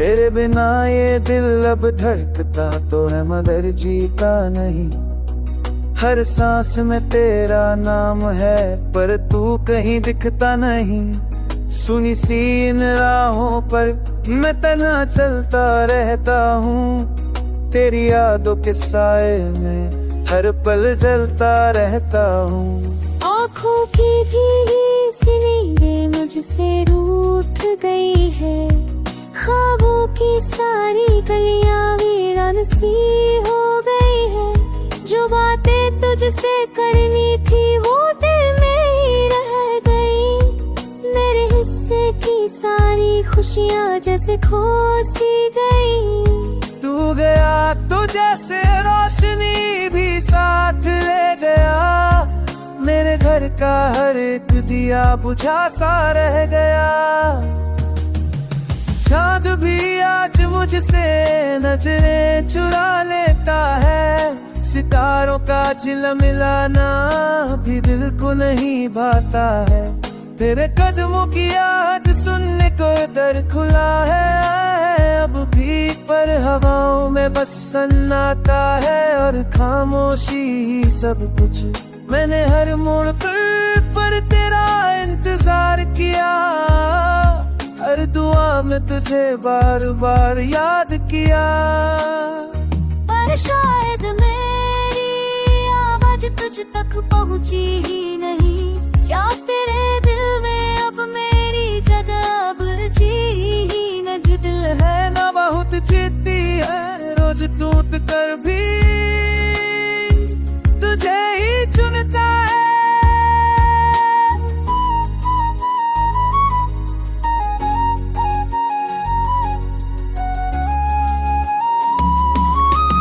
तेरे बिना ये दिल अब धड़कता तो है मगर जीता नहीं। हर सांस में तेरा नाम है पर तू कहीं दिखता नहीं। सुनी सी इन राहों पर मैं तन्हा चलता रहता हूँ। तेरी यादों के साए में हर पल जलता रहता हूँ। आँखों की भीगी सी नींदें मुझसे रूठ गई है। ख्वाबों की सारी गलियां वीरान सी हो गई है। जो बातें तुझसे करनी थी वो दिल में ही रह गई। मेरे हिस्से की सारी खुशियां जैसे खो सी गई। तू गया तो जैसे रोशनी भी साथ ले गया। मेरे घर का हर एक दिया बुझा सा रह गया। चाँद भी आज मुझसे नजरें चुरा लेता है। सितारों का झिलमिलाना भी दिल को नहीं भाता है। तेरे कदमों की आहट सुनने को दर खुला है अब भी, पर हवाओं में बस सन्नाटा है और खामोशी ही सब कुछ। मैंने हर मोड़ पर तेरा इंतजार किया। हर दुआ में तुझे बार बार याद किया। पर शायद मेरी आवाज तुझ तक पहुंची ही नहीं। या तेरे दिल में अब मेरी जगह अब जी ही न। जो दिल है ना बहुत जिद्दी है, रोज टूट कर भी तुझे ही चुनता है।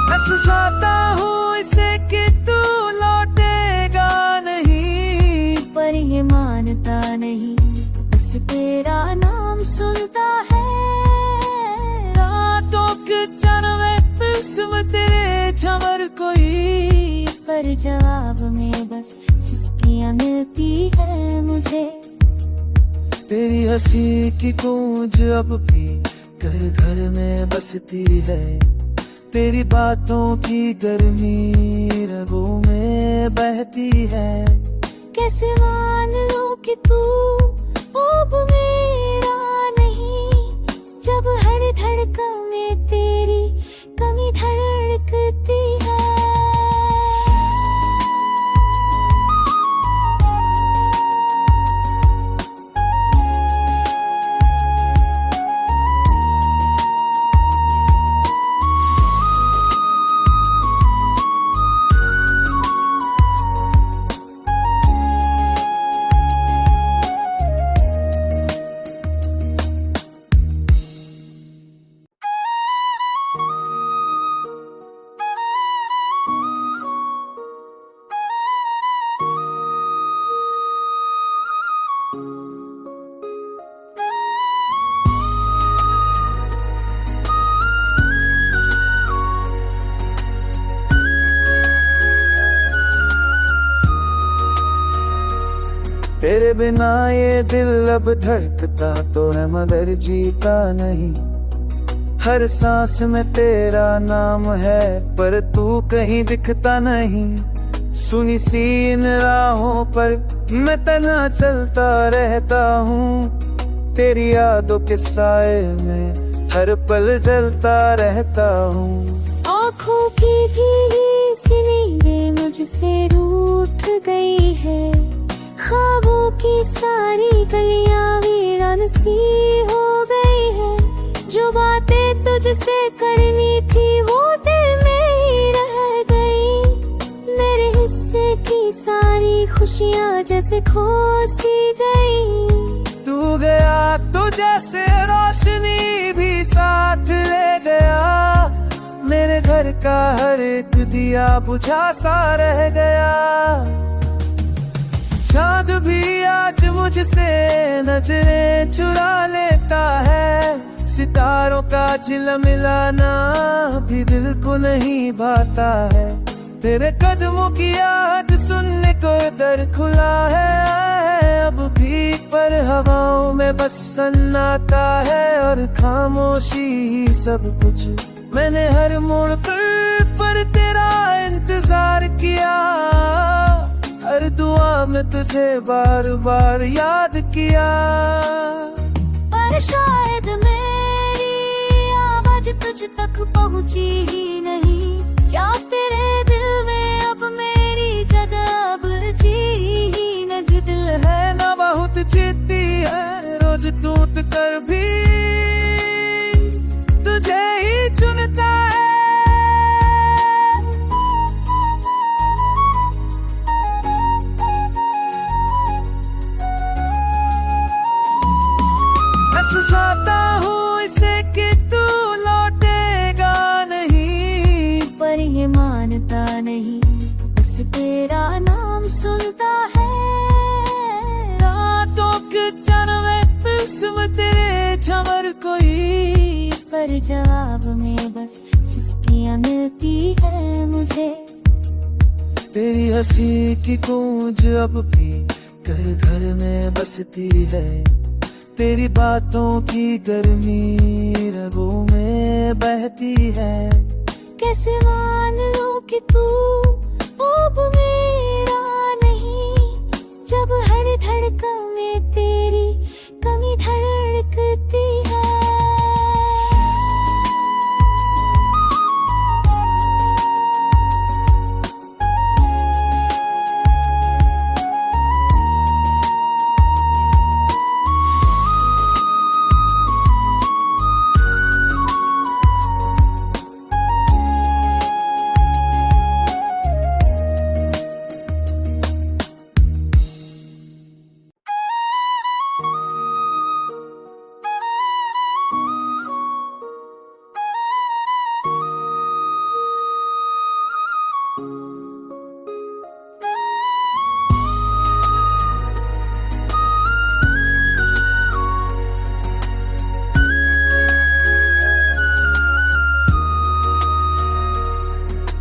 मैं सुझाता हूँ इसे कि तू लौटेगा नहीं, पर ये मानता नहीं बस तेरा नाम सुनता है। रातों के चरवे किस्म तेरे झमर कोई, पर जवाब में बस सिसकियां मिलती है मुझे। तेरी हंसी की गूंज अब भी घर घर में बसती है। तेरी बातों की गर्मी रगों में बहती है। कैसे मान लूं कि तू अब मेरा नहीं, जब हर धड़कन में तेरी कमी धड़कती है। तेरे बिना ये दिल अब धड़कता तो है मगर जीता नहीं। हर सांस में तेरा नाम है पर तू कहीं दिखता नहीं। सुनी सी इन राहों पर मैं तन्हा चलता रहता हूँ। तेरी यादों के साए में हर पल जलता रहता हूँ। आँखों की भीगी सी नींदें मुझसे रूठ गई है। ख्वाबों की सारी गलियां वीरान सी हो गई है। जो बातें तुझसे करनी थी वो दिल में ही रह गई। मेरे हिस्से की सारी खुशियां जैसे खो सी गई। तू गया तो जैसे रोशनी भी साथ ले गया। मेरे घर का हर एक दिया बुझा सा रह गया। चाँद भी आज मुझसे नजरें चुरा लेता है। सितारों का झिलमिलाना भी दिल को नहीं भाता है। तेरे कदमों की आहट सुनने को दर खुला है अब भी। भी, पर हवाओं में बस सन्नाटा है और खामोशी ही सब कुछ। मैंने हर मोड़ पर तेरा इंतजार किया, हर दुआ में तुझे बार बार याद किया। पर शायद मेरी आवाज तुझ तक पहुंची ही नहीं, या तेरे दिल में अब मेरी जगह अब जी ही न। जो दिल है ना बहुत जिद्दी है, रोज टूट कर भी तुझे ही चुनता है। मैं सुझाता हूँ इसे कि तू लौटेगा नहीं, पर ये मानता नहीं, बस तेरा नाम सुनता है। रातों के चरवे किस्म तेरे झमर कोई, पर जवाब में बस सिसकियां मिलती है मुझे। तेरी हंसी की गूंज अब भी घर घर में बसती है, तेरी बातों की गर्मी रगों में बहती है। कैसे मान लूं कि तू अब मेरा नहीं, जब हर धड़कन में तेरी कमी धड़कती है।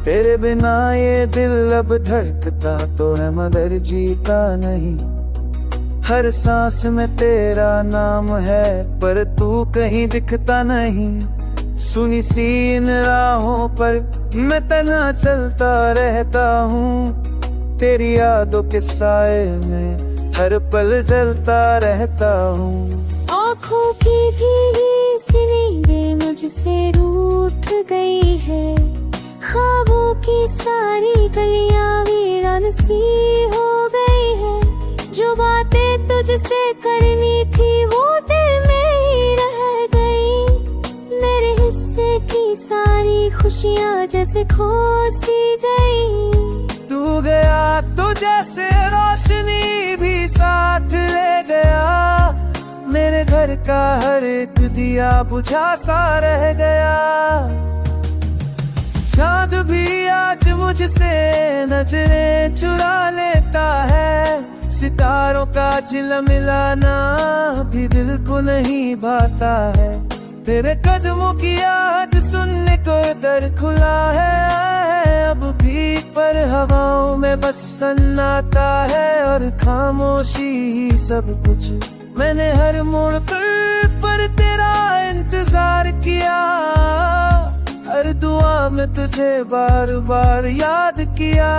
तेरे बिना ये दिल अब धड़कता तो है मगर जीता नहीं। हर सांस में तेरा नाम है पर तू कहीं दिखता नहीं। सुनी सी इन राहों पर मैं तन्हा चलता रहता हूँ, तेरी यादों के साए में हर पल जलता रहता हूँ। आँखों की भीगी सी नींदें मुझसे रूठ गई है, ख्वाबों की सारी गलियां वीरान सी हो गई है। जो बातें तुझसे करनी थी वो दिल में ही रह गई, मेरे हिस्से की सारी खुशियां जैसे खो सी गई। तू गया तो जैसे रोशनी भी साथ ले गया, मेरे घर का हर एक दिया बुझा सा रह गया। चाँद भी आज मुझसे नजरें चुरा लेता है, सितारों का झिलमिलाना भी दिल को नहीं भाता है। तेरे कदमों की याद सुनने को दर खुला है अब भी, पर हवाओं में बस सन्नाटा है और खामोशी ही सब कुछ। मैंने हर मोड़ पर तेरा इंतजार किया, हर दुआ में तुझे बार बार याद किया।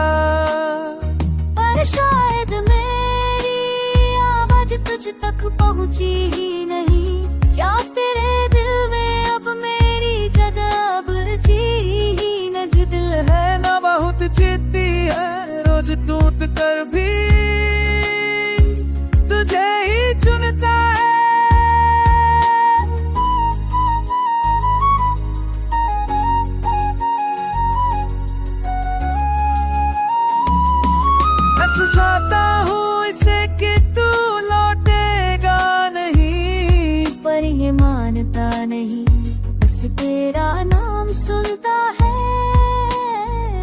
पर शायद मेरी आवाज तुझ तक पहुंची ही नहीं, या तेरे दिल में अब मेरी जगह अब जी ही न। जो दिल है ना बहुत जिद्दी है, रोज टूट कर भी तुझे ही चुनता है। मैं सुझाता हूँ इसे कि तू लौटेगा नहीं, पर ये मानता नहीं, बस तेरा नाम सुनता है।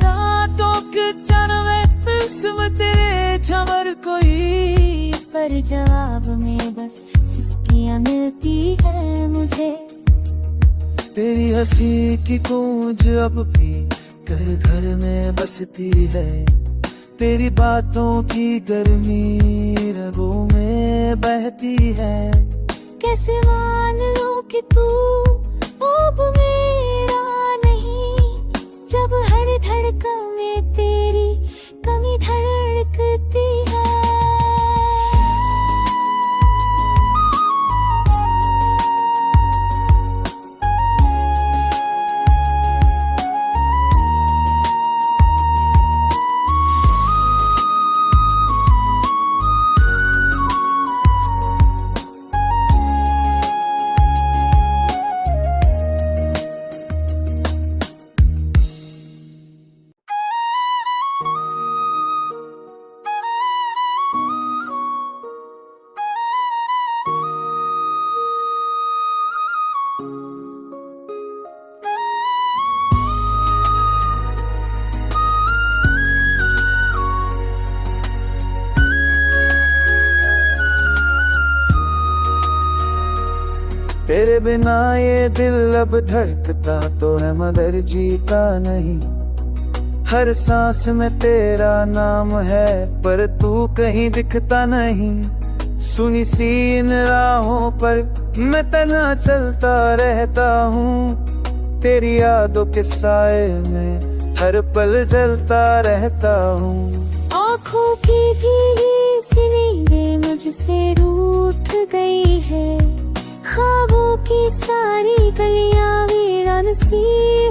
रातों के चरवे किस्म तेरे झमर कोई, पर जवाब में बस सिसकियां मिलती है मुझे। तेरी हंसी की गूंज अब भी घर घर में बसती है, तेरी बातों की गर्मी रगों में बहती है। कैसे मान लूं कि तू अब मेरा नहीं, जब हर धड़कन में तेरी कमी धड़कती है। तेरे बिना ये दिल अब धड़कता तो है मगर जीता नहीं। हर सांस में तेरा नाम है पर तू कहीं दिखता नहीं। सुनी सी इन राहों पर मैं तन्हा चलता रहता हूँ। तेरी यादों के साए में हर पल जलता रहता हूँ। आँखों की भीगी सी नींदें मुझसे रूठ गई है। ख्वाबों की सारी गलियां वीरान सी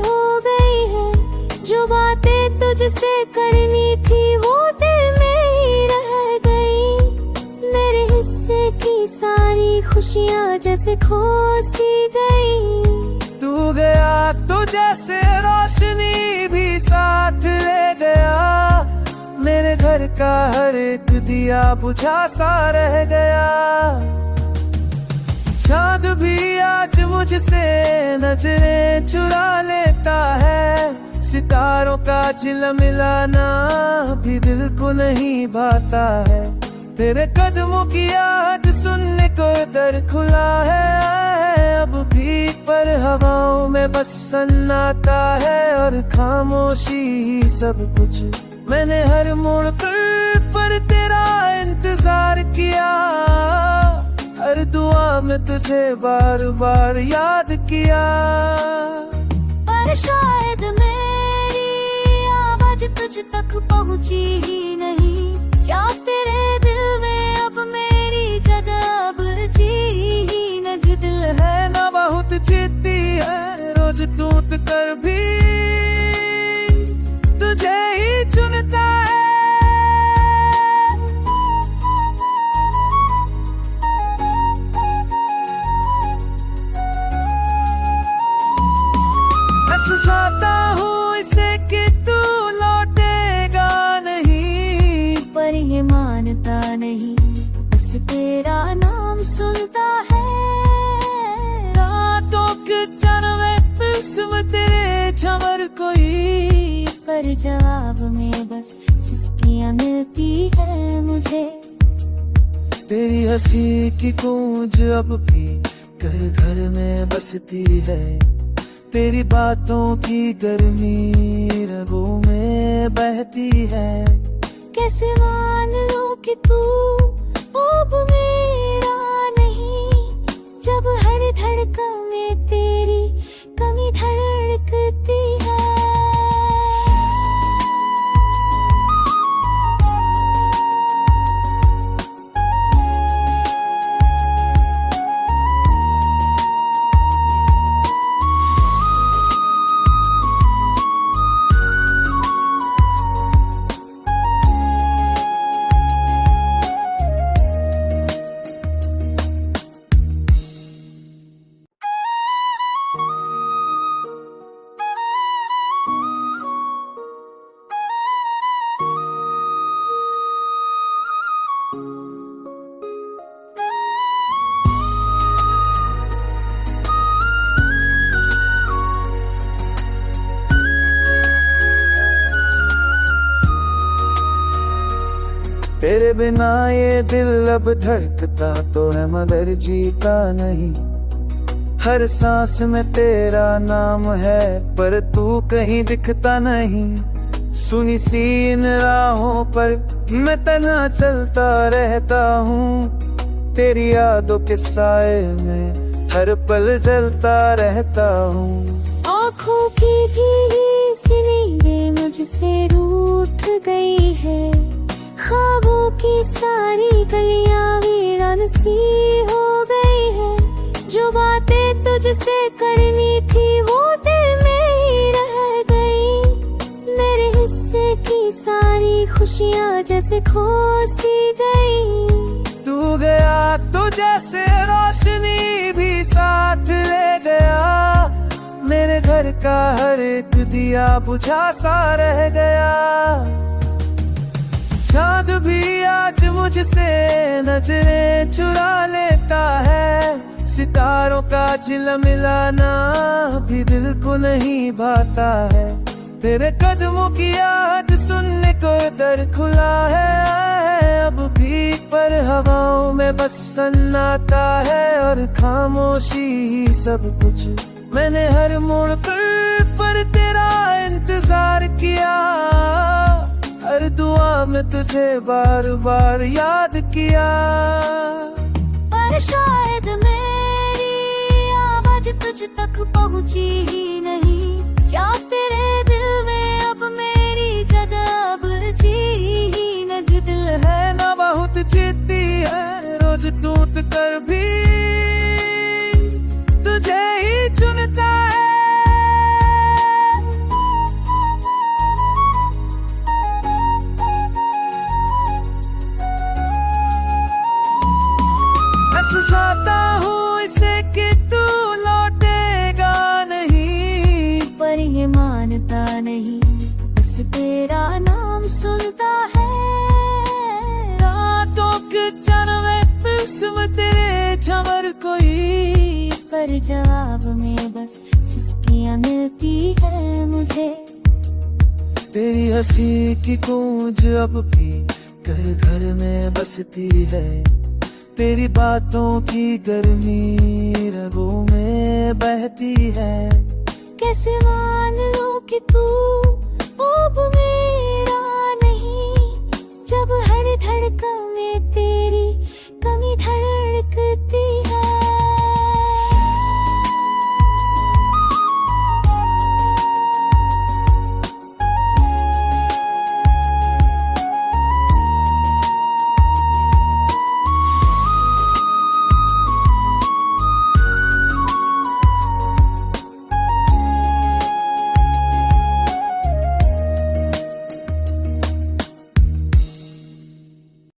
हो गई है। जो बातें तुझसे करनी थी वो दिल में ही रह गई। मेरे हिस्से की सारी खुशियां जैसे खो सी गई। तू गया तो जैसे रोशनी भी साथ ले गया। मेरे घर का हर एक दिया बुझा सा रह गया। चाँद भी आज मुझसे नजरें चुरा लेता है। सितारों का झिलमिलाना भी दिल को नहीं भाता है। तेरे कदमों की आहट सुनने को दर खुला है अब भी, पर हवाओं में बस सन्नाटा है और खामोशी ही सब कुछ। मैंने हर मोड़ पर तेरा इंतजार किया। हर दुआ में तुझे बार बार याद किया। पर शायद मेरी आवाज तुझ तक पहुंची ही नहीं। या तेरे दिल में अब मेरी जगह अब जी ही न। जो दिल है ना बहुत जिद्दी है, रोज टूट कर भी तुझे ही चुनता है। मैं सुझाता हूँ इसे कि तू लौटेगा नहीं, पर ये मानता नहीं, बस तेरा नाम सुनता है। रातों के चरवे किस्म तेरे झमर कोई, पर जवाब में बस सिसकियां मिलती है मुझे। तेरी हंसी की गूंज अब भी घर घर में बसती है। तेरी बातों की गर्मी रगों में बहती है। कैसे मान लूं कि तू अब मेरा नहीं, जब हर धड़कन में तेरी कमी धड़कती है। तेरे बिना ये दिल अब धड़कता तो है मगर जीता नहीं। हर सांस में तेरा नाम है पर तू कहीं दिखता नहीं। सुनी सी इन राहों पर मैं तन्हा चलता रहता हूँ, तेरी यादों के साए में हर पल जलता रहता हूँ। आँखों की भीगी सी नींदें मुझसे रूठ गई है, ख्वाबों की सारी गलियां वीरान सी हो गई है। जो बातें तुझसे करनी थी वो दिल में ही रह गई, मेरे हिस्से की सारी खुशियां जैसे खो सी गई। तू गया तो जैसे रोशनी भी साथ ले गया, मेरे घर का हर एक दिया बुझा सा रह गया। चाँद भी आज मुझसे नजरें चुरा लेता है, सितारों का झिलमिलाना भी दिल को नहीं भाता है। तेरे कदमों की याद सुनने को दर खुला है अब भी, पर हवाओं में बस सन्नाटा है और खामोशी ही सब कुछ। मैंने हर मोड़ पर तेरा इंतजार किया, हर दुआ में तुझे बार बार याद किया। पर शायद मेरी आवाज तुझ तक पहुंची ही नहीं, क्या तेरे दिल में अब मेरी जगह बची ही न। जो दिल है ना बहुत जिद्दी है, रोज टूट कर भी तुझे ही चुनता है। मैं सुझाता हूँ इसे कि तू लौटेगा नहीं, पर ये मानता नहीं, बस तेरा नाम सुनता है। रातों के चैन में किस्म तेरे झमर कोई, पर जवाब में बस सिसकियां मिलती है मुझे। तेरी हंसी की गूंज अब भी घर घर में बसती है, तेरी बातों की गर्मी रगों में बहती है। कैसे मान लो कि तू अब मेरा नहीं, जब हर धड़कन में तेरी कमी धड़कती